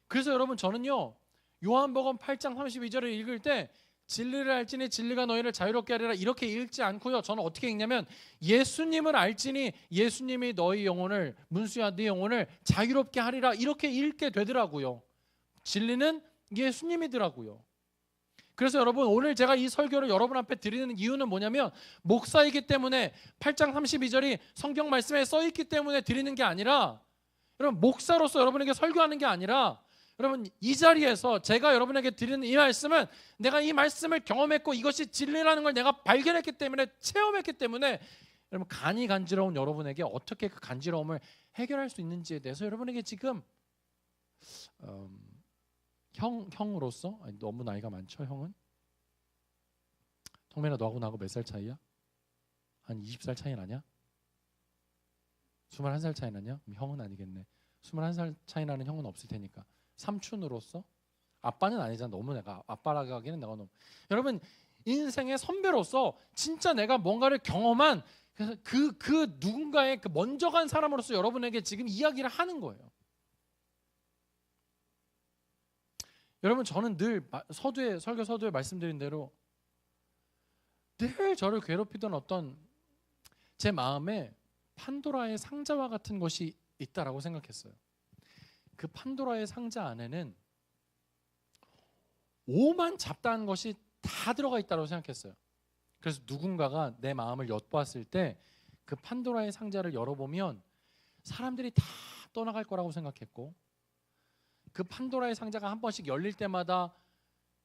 그래서 여러분, 저는요 요한복음 8장 32절을 읽을 때 진리를 알지니 진리가 너희를 자유롭게 하리라 이렇게 읽지 않고요, 저는 어떻게 읽냐면 예수님을 알지니 예수님이 너희 영혼을, 문수야 네 영혼을 자유롭게 하리라 이렇게 읽게 되더라고요. 진리는 예수님이더라고요. 그래서 여러분, 오늘 제가 이 설교를 여러분 앞에 드리는 이유는 뭐냐면 목사이기 때문에 8장 32절이 성경 말씀에 써있기 때문에 드리는 게 아니라, 여러분, 목사로서 여러분에게 설교하는 게 아니라, 여러분, 이 자리에서 제가 여러분에게 드리는 이 말씀은 내가 이 말씀을 경험했고 이것이 진리라는 걸 내가 발견했기 때문에, 체험했기 때문에 여러분, 간이 간지러운 여러분에게 어떻게 그 간지러움을 해결할 수 있는지에 대해서 여러분에게 지금 형으로서, 아니, 너무 나이가 많죠 형은? 통면아, 너하고 나하고 몇 살 차이야? 한 20살 차이 나냐? 21살 차이 나냐? 형은 아니겠네. 21살 차이 나는 형은 없을 테니까. 삼촌으로서 아빠는 아니잖아. 너무 내가 아빠라고 하기는 내가 너무. 여러분 인생의 선배로서 진짜 내가 뭔가를 경험한 그 누군가의 그 먼저 간 사람으로서 여러분에게 지금 이야기를 하는 거예요. 여러분 저는 늘 설교 서두에 말씀드린 대로 늘 저를 괴롭히던 어떤 제 마음에 판도라의 상자와 같은 것이 있다라고 생각했어요. 그 판도라의 상자 안에는 오만 잡다한 것이 다 들어가 있다고 생각했어요. 그래서 누군가가 내 마음을 엿보았을 때 그 판도라의 상자를 열어보면 사람들이 다 떠나갈 거라고 생각했고, 그 판도라의 상자가 한 번씩 열릴 때마다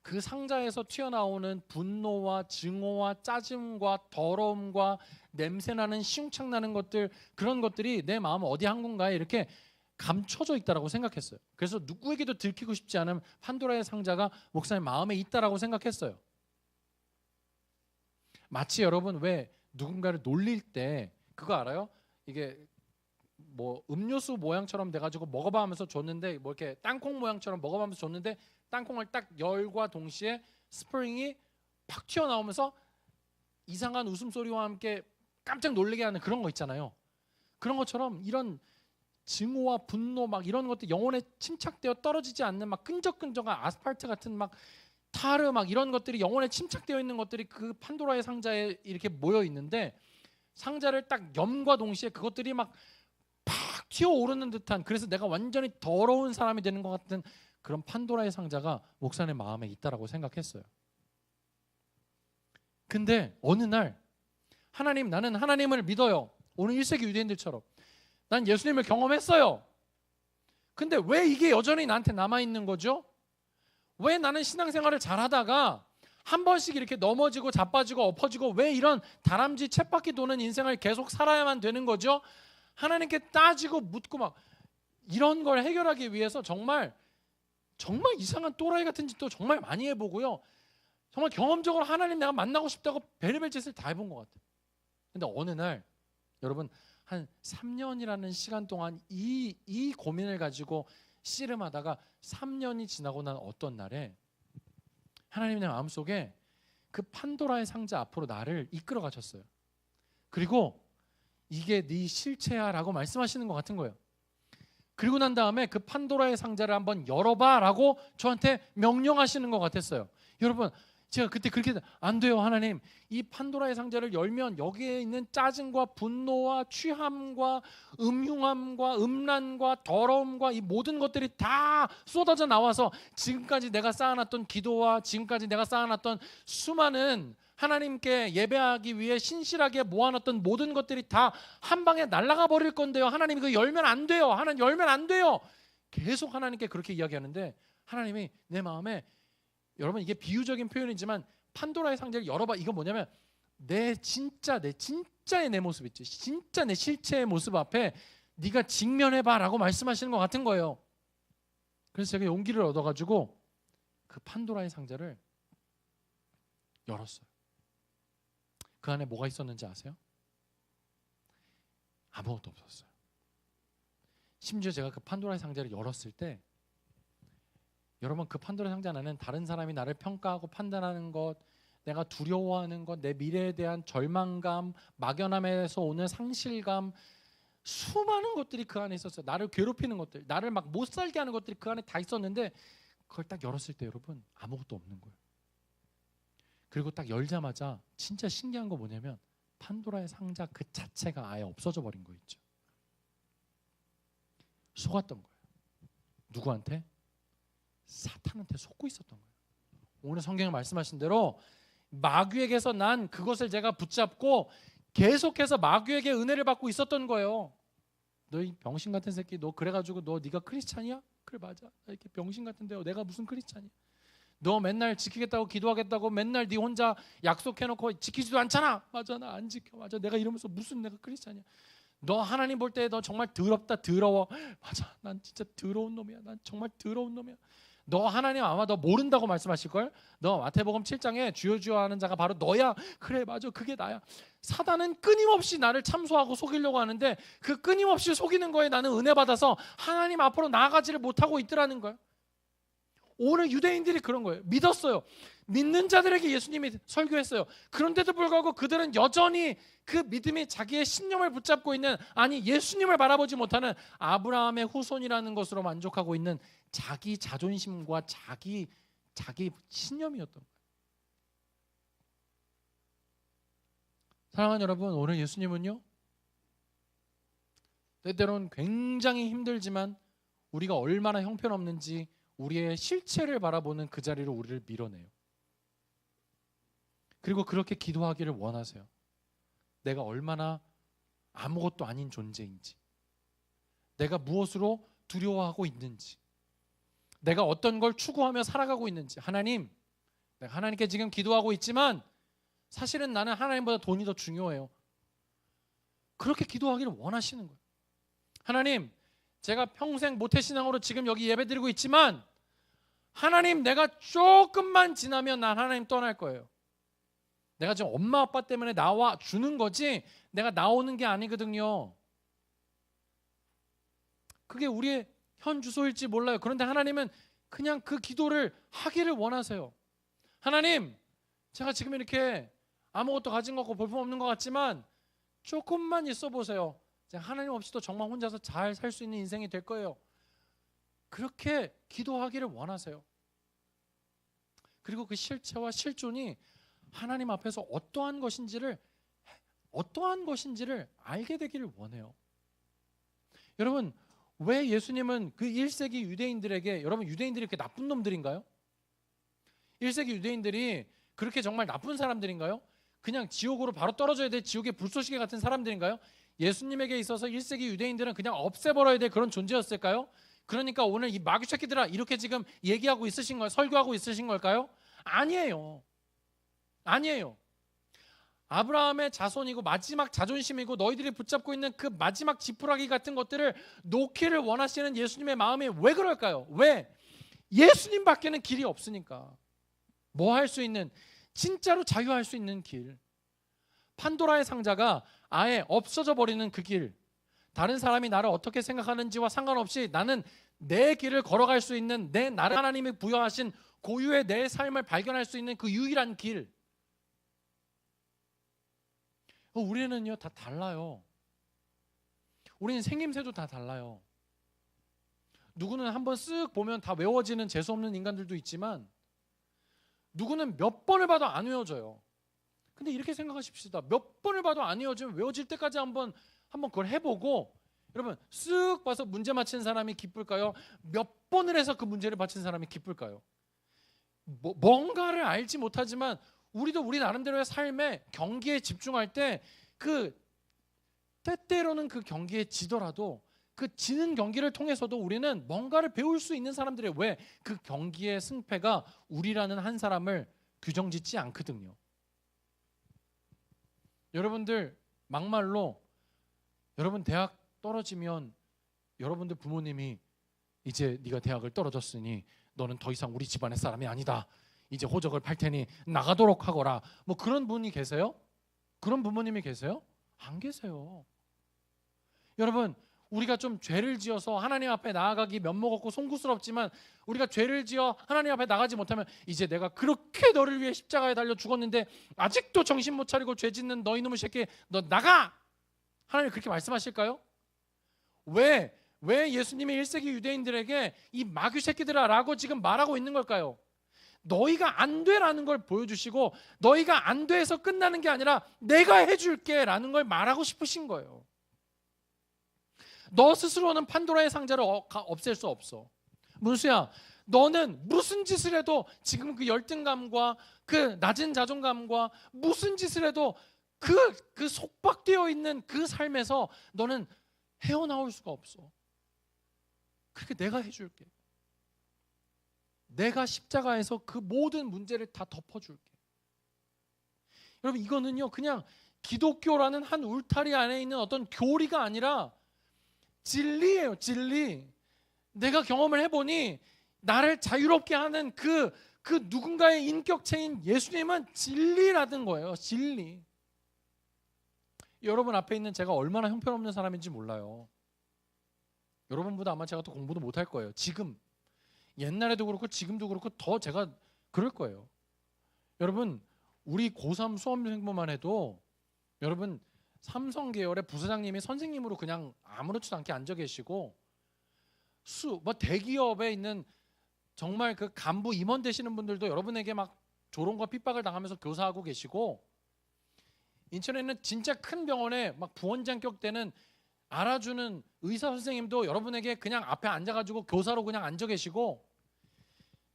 그 상자에서 튀어나오는 분노와 증오와 짜증과 더러움과 냄새나는 시궁창나는 것들, 그런 것들이 내 마음 어디 한 군가에 이렇게 감춰져 있다라고 생각했어요. 그래서 누구에게도 들키고 싶지 않은 판도라의 상자가 목사님 마음에 있다라고 생각했어요. 마치 여러분 왜 누군가를 놀릴 때 그거 알아요? 이게 뭐 음료수 모양처럼 돼가지고 먹어봐 하면서 줬는데 뭐 이렇게 땅콩 모양처럼 먹어봐 하면서 줬는데 땅콩을 딱 열과 동시에 스프링이 팍 튀어나오면서 이상한 웃음소리와 함께 깜짝 놀라게 하는 그런 거 있잖아요. 그런 것처럼 이런 증오와 분노 막 이런 것들 영혼에 침착되어 떨어지지 않는 막 끈적끈적한 아스팔트 같은 막 타르 막 이런 것들이 영혼에 침착되어 있는 것들이 그 판도라의 상자에 이렇게 모여 있는데, 상자를 딱 염과 동시에 그것들이 막 팍 튀어오르는 듯한, 그래서 내가 완전히 더러운 사람이 되는 것 같은 그런 판도라의 상자가 목사님 마음에 있다라고 생각했어요. 근데 어느 날 하나님, 나는 하나님을 믿어요. 오늘 1세기 유대인들처럼 난 예수님을 경험했어요. 근데 왜 이게 여전히 나한테 남아있는 거죠? 왜 나는 신앙생활을 잘하다가 한 번씩 이렇게 넘어지고 자빠지고 엎어지고 왜 이런 다람쥐 쳇바퀴 도는 인생을 계속 살아야만 되는 거죠? 하나님께 따지고 묻고 막 이런 걸 해결하기 위해서 정말 이상한 또라이 같은 짓도 정말 많이 해보고요. 정말 경험적으로 하나님 내가 만나고 싶다고 별의별 짓을 다 해본 것 같아요. 근데 어느 날 여러분 한 3년이라는 시간 동안 이 고민을 가지고 씨름하다가 3년이 지나고 난 어떤 날에 하나님의 마음속에 그 판도라의 상자 앞으로 나를 이끌어 가셨어요. 그리고 이게 네 실체야 라고 말씀하시는 것 같은 거예요. 그리고 난 다음에 그 판도라의 상자를 한번 열어봐 라고 저한테 명령하시는 것 같았어요. 여러분 제가 그때 그렇게 안 돼요 하나님, 이 판도라의 상자를 열면 여기에 있는 짜증과 분노와 취함과 음흉함과 음란과 더러움과 이 모든 것들이 다 쏟아져 나와서 지금까지 내가 쌓아놨던 기도와 지금까지 내가 쌓아놨던 수많은 하나님께 예배하기 위해 신실하게 모아놨던 모든 것들이 다 한 방에 날아가 버릴 건데요 하나님, 이거 열면 안 돼요 하나님, 열면 안 돼요. 계속 하나님께 그렇게 이야기하는데 하나님이 내 마음에, 여러분 이게 비유적인 표현이지만 판도라의 상자를 열어봐, 이거 뭐냐면 내 진짜의 내 모습 있지, 진짜 내 실체의 모습 앞에 네가 직면해봐 라고 말씀하시는 것 같은 거예요. 그래서 제가 용기를 얻어가지고 그 판도라의 상자를 열었어요. 그 안에 뭐가 있었는지 아세요? 아무것도 없었어요. 심지어 제가 그 판도라의 상자를 열었을 때 여러분 그 판도라의 상자 안에는 다른 사람이 나를 평가하고 판단하는 것, 내가 두려워하는 것, 내 미래에 대한 절망감, 막연함에서 오는 상실감, 수많은 것들이 그 안에 있었어요. 나를 괴롭히는 것들, 나를 막 못 살게 하는 것들이 그 안에 다 있었는데 그걸 딱 열었을 때 여러분 아무것도 없는 거예요. 그리고 딱 열자마자 진짜 신기한 거 뭐냐면 판도라의 상자 그 자체가 아예 없어져 버린 거 있죠. 속았던 거예요. 누구한테? 사탄한테 속고 있었던 거예요. 오늘 성경에 말씀하신 대로 마귀에게서 난 그것을 제가 붙잡고 계속해서 마귀에게 은혜를 받고 있었던 거예요. 너 이 병신 같은 새끼, 너 그래가지고 너 네가 크리스찬이야? 그래 맞아. 나 이렇게 병신 같은데요. 내가 무슨 크리스찬이야? 너 맨날 지키겠다고 기도하겠다고 맨날 네 혼자 약속해놓고 지키지도 않잖아. 맞아, 나 안 지켜. 맞아, 내가 이러면서 무슨 내가 크리스찬이야? 너 하나님 볼 때 너 정말 더럽다, 더러워. 맞아, 난 진짜 더러운 놈이야. 난 정말 더러운 놈이야. 너 하나님 아마 너 모른다고 말씀하실걸? 너 마태복음 7장에 주여 주여 하는 자가 바로 너야. 그래 맞아 그게 나야. 사단은 끊임없이 나를 참소하고 속이려고 하는데 그 끊임없이 속이는 거에 나는 은혜 받아서 하나님 앞으로 나아가지를 못하고 있더라는 거예요. 오늘 유대인들이 그런 거예요. 믿었어요. 믿는 자들에게 예수님이 설교했어요. 그런데도 불구하고 그들은 여전히 그 믿음이 자기의 신념을 붙잡고 있는, 아니 예수님을 바라보지 못하는 아브라함의 후손이라는 것으로 만족하고 있는 자기 자존심과 자기 신념이었던 거예요. 사랑하는 여러분, 오늘 예수님은요 때때로는 굉장히 힘들지만 우리가 얼마나 형편없는지 우리의 실체를 바라보는 그 자리로 우리를 밀어내요. 그리고 그렇게 기도하기를 원하세요. 내가 얼마나 아무것도 아닌 존재인지, 내가 무엇으로 두려워하고 있는지, 내가 어떤 걸 추구하며 살아가고 있는지. 하나님, 내가 하나님께 지금 기도하고 있지만 사실은 나는 하나님보다 돈이 더 중요해요. 그렇게 기도하기를 원하시는 거예요. 하나님, 제가 평생 모태신앙으로 지금 여기 예배드리고 있지만 하나님, 내가 조금만 지나면 난 하나님 떠날 거예요. 내가 지금 엄마 아빠 때문에 나와 주는 거지 내가 나오는 게 아니거든요. 그게 우리의 현 주소일지 몰라요. 그런데 하나님은 그냥 그 기도를 하기를 원하세요. 하나님, 제가 지금 이렇게 아무것도 가진 거 없고 볼품없는 것 같지만 조금만 있어 보세요. 하나님 없이도 정말 혼자서 잘 살 수 있는 인생이 될 거예요. 그렇게 기도하기를 원하세요. 그리고 그 실체와 실존이 하나님 앞에서 어떠한 것인지를 알게 되기를 원해요. 여러분, 왜 예수님은 그 1세기 유대인들에게, 여러분 유대인들이 그렇게 나쁜 놈들인가요? 1세기 유대인들이 그렇게 정말 나쁜 사람들인가요? 그냥 지옥으로 바로 떨어져야 될 지옥의 불쏘시개 같은 사람들인가요? 예수님에게 있어서 1세기 유대인들은 그냥 없애버려야 될 그런 존재였을까요? 그러니까 오늘 이 마귀 새끼들아 이렇게 지금 얘기하고 있으신 거예요? 설교하고 있으신 걸까요? 아니에요. 아니에요. 아브라함의 자손이고 마지막 자존심이고 너희들이 붙잡고 있는 그 마지막 지푸라기 같은 것들을 놓기를 원하시는 예수님의 마음이 왜 그럴까요? 왜? 예수님밖에는 길이 없으니까. 뭐 할 수 있는, 진짜로 자유할 수 있는 길, 판도라의 상자가 아예 없어져 버리는 그 길, 다른 사람이 나를 어떻게 생각하는지와 상관없이 나는 내 길을 걸어갈 수 있는, 내 나를 하나님이 부여하신 고유의 내 삶을 발견할 수 있는 그 유일한 길. 우리는요 다 달라요. 우리는 생김새도 다 달라요. 누구는 한번 쓱 보면 다 외워지는 재수없는 인간들도 있지만 누구는 몇 번을 봐도 안 외워져요. 근데 이렇게 생각하십시다. 몇 번을 봐도 안 외워지면 외워질 때까지 한번 그걸 해보고, 여러분 쓱 봐서 문제 맞힌 사람이 기쁠까요? 몇 번을 해서 그 문제를 맞힌 사람이 기쁠까요? 뭔가를 알지 못하지만 우리도 우리 나름대로의 삶의 경기에 집중할 때 그 때때로는 그 경기에 지더라도 그 지는 경기를 통해서도 우리는 뭔가를 배울 수 있는 사람들이에요. 왜? 그 경기의 승패가 우리라는 한 사람을 규정짓지 않거든요. 여러분들 막말로 여러분 대학 떨어지면 여러분들 부모님이 이제 네가 대학을 떨어졌으니 너는 더 이상 우리 집안의 사람이 아니다. 이제 호적을 팔 테니 나가도록 하거라. 뭐 그런 분이 계세요? 그런 부모님이 계세요? 안 계세요. 여러분, 우리가 좀 죄를 지어서 하나님 앞에 나아가기 면목 없고 송구스럽지만 우리가 죄를 지어 하나님 앞에 나가지 못하면 이제 내가 그렇게 너를 위해 십자가에 달려 죽었는데 아직도 정신 못 차리고 죄 짓는 너 이놈의 새끼 너 나가! 하나님 그렇게 말씀하실까요? 왜 예수님이 1세기 유대인들에게 이 마귀 새끼들아 라고 지금 말하고 있는 걸까요? 너희가 안 돼라는 걸 보여주시고 너희가 안 돼서 끝나는 게 아니라 내가 해줄게 라는 걸 말하고 싶으신 거예요. 너 스스로는 판도라의 상자를 없앨 수 없어. 문수야, 너는 무슨 짓을 해도 지금 그 열등감과 그 낮은 자존감과 무슨 짓을 해도 그 속박되어 있는 그 삶에서 너는 헤어나올 수가 없어. 그렇게 내가 해줄게. 내가 십자가에서 그 모든 문제를 다 덮어줄게. 여러분 이거는요 그냥 기독교라는 한 울타리 안에 있는 어떤 교리가 아니라 진리예요. 진리. 내가 경험을 해보니 나를 자유롭게 하는 그 누군가의 인격체인 예수님은 진리라는 거예요. 진리. 여러분 앞에 있는 제가 얼마나 형편없는 사람인지 몰라요. 여러분보다 아마 제가 더 공부도 못할 거예요. 지금 옛날에도 그렇고 지금도 그렇고 더 제가 그럴 거예요. 여러분 우리 고3 수험생분만 해도 여러분 삼성 계열의 부사장님이 선생님으로 그냥 아무렇지도 않게 앉아 계시고 뭐 대기업에 있는 정말 그 간부 임원 되시는 분들도 여러분에게 막 조롱과 핍박을 당하면서 교사하고 계시고, 인천에 있는 진짜 큰 병원에 막 부원장격 되는 알아주는 의사 선생님도 여러분에게 그냥 앞에 앉아가지고 교사로 그냥 앉아 계시고,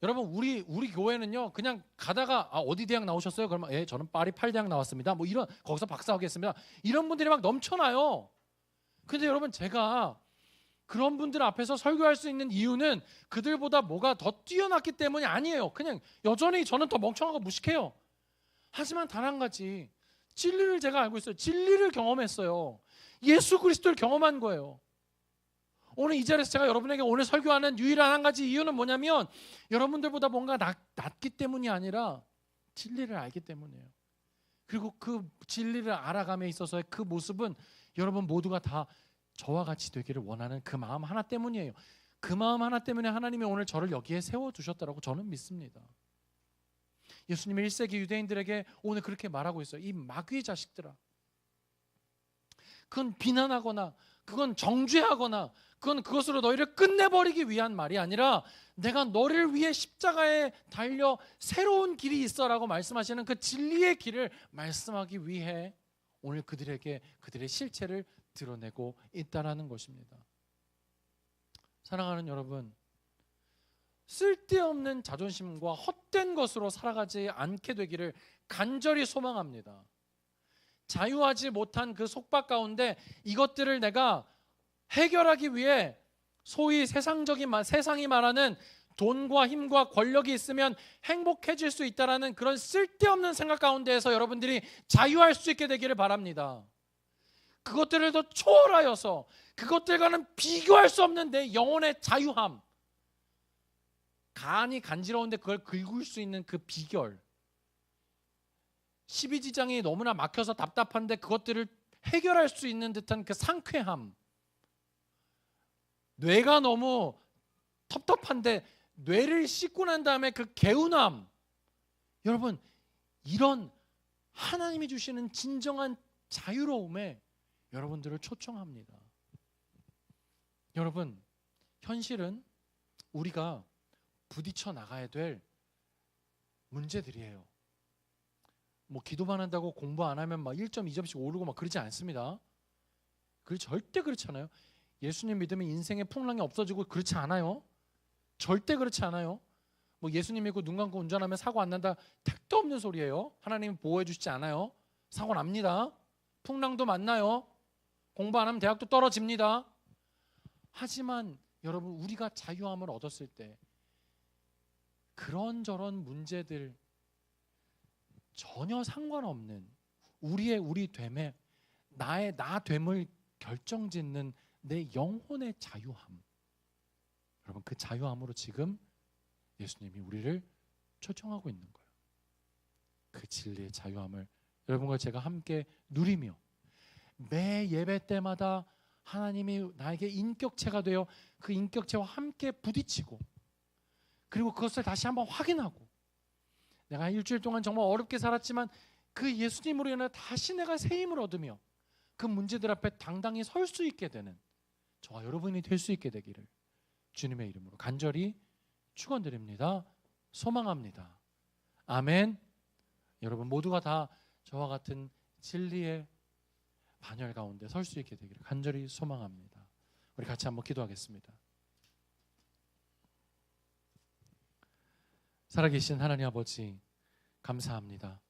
여러분 우리 교회는요 그냥 가다가 어디 대학 나오셨어요? 그러면 예 저는 파리 8대학 나왔습니다. 뭐 이런 거기서 박사하겠습니다. 이런 분들이 막 넘쳐나요. 근데 여러분 제가 그런 분들 앞에서 설교할 수 있는 이유는 그들보다 뭐가 더 뛰어났기 때문이 아니에요. 그냥 여전히 저는 더 멍청하고 무식해요. 하지만 단 한 가지 진리를 제가 알고 있어요. 진리를 경험했어요. 예수 그리스도를 경험한 거예요. 오늘 이 자리에서 제가 여러분에게 오늘 설교하는 유일한 한 가지 이유는 뭐냐면 여러분들보다 뭔가 낫기 때문이 아니라 진리를 알기 때문이에요. 그리고 그 진리를 알아감에 있어서의 그 모습은 여러분 모두가 다 저와 같이 되기를 원하는 그 마음 하나 때문이에요. 그 마음 하나 때문에 하나님이 오늘 저를 여기에 세워두셨다고 저는 믿습니다. 예수님이 1세기 유대인들에게 오늘 그렇게 말하고 있어요. 이 마귀의 자식들아, 그건 비난하거나 그건 정죄하거나 그것으로 너희를 끝내버리기 위한 말이 아니라 내가 너를 위해 십자가에 달려 새로운 길이 있어라고 말씀하시는 그 진리의 길을 말씀하기 위해 오늘 그들에게 그들의 실체를 드러내고 있다라는 것입니다. 사랑하는 여러분, 쓸데없는 자존심과 헛된 것으로 살아가지 않게 되기를 간절히 소망합니다. 자유하지 못한 그 속박 가운데 이것들을 내가 해결하기 위해 소위 세상이 말하는 돈과 힘과 권력이 있으면 행복해질 수 있다라는 그런 쓸데없는 생각 가운데에서 여러분들이 자유할 수 있게 되기를 바랍니다. 그것들을 더 초월하여서 그것들과는 비교할 수 없는 내 영혼의 자유함, 간이 간지러운데 그걸 긁을 수 있는 그 비결, 12지장이 너무나 막혀서 답답한데 그것들을 해결할 수 있는 듯한 그 상쾌함, 뇌가 너무 텁텁한데 뇌를 씻고 난 다음에 그 개운함, 여러분 이런 하나님이 주시는 진정한 자유로움에 여러분들을 초청합니다. 여러분 현실은 우리가 부딪혀 나가야 될 문제들이에요. 뭐 기도만 한다고 공부 안 하면 막 1점, 2점씩 오르고 막 그러지 않습니다. 절대 그렇지 않아요. 예수님 믿으면 인생의 풍랑이 없어지고 그렇지 않아요. 절대 그렇지 않아요. 뭐 예수님 믿고 눈 감고 운전하면 사고 안 난다, 택도 없는 소리예요. 하나님이 보호해 주시지 않아요. 사고 납니다. 풍랑도 만나요. 공부 안 하면 대학도 떨어집니다. 하지만 여러분 우리가 자유함을 얻었을 때 그런저런 문제들 전혀 상관없는 우리 됨에 나의 나 됨을 결정짓는 내 영혼의 자유함, 여러분 그 자유함으로 지금 예수님이 우리를 초청하고 있는 거예요. 그 진리의 자유함을 여러분과 제가 함께 누리며 매 예배 때마다 하나님이 나에게 인격체가 되어 그 인격체와 함께 부딪히고 그리고 그것을 다시 한번 확인하고 내가 일주일 동안 정말 어렵게 살았지만 그 예수님으로 인해 다시 내가 새 힘을 얻으며 그 문제들 앞에 당당히 설 수 있게 되는 저와 여러분이 될 수 있게 되기를 주님의 이름으로 간절히 축원드립니다. 소망합니다. 아멘. 여러분 모두가 다 저와 같은 진리의 반열 가운데 설 수 있게 되기를 간절히 소망합니다. 우리 같이 한번 기도하겠습니다. 살아계신 하나님 아버지 감사합니다.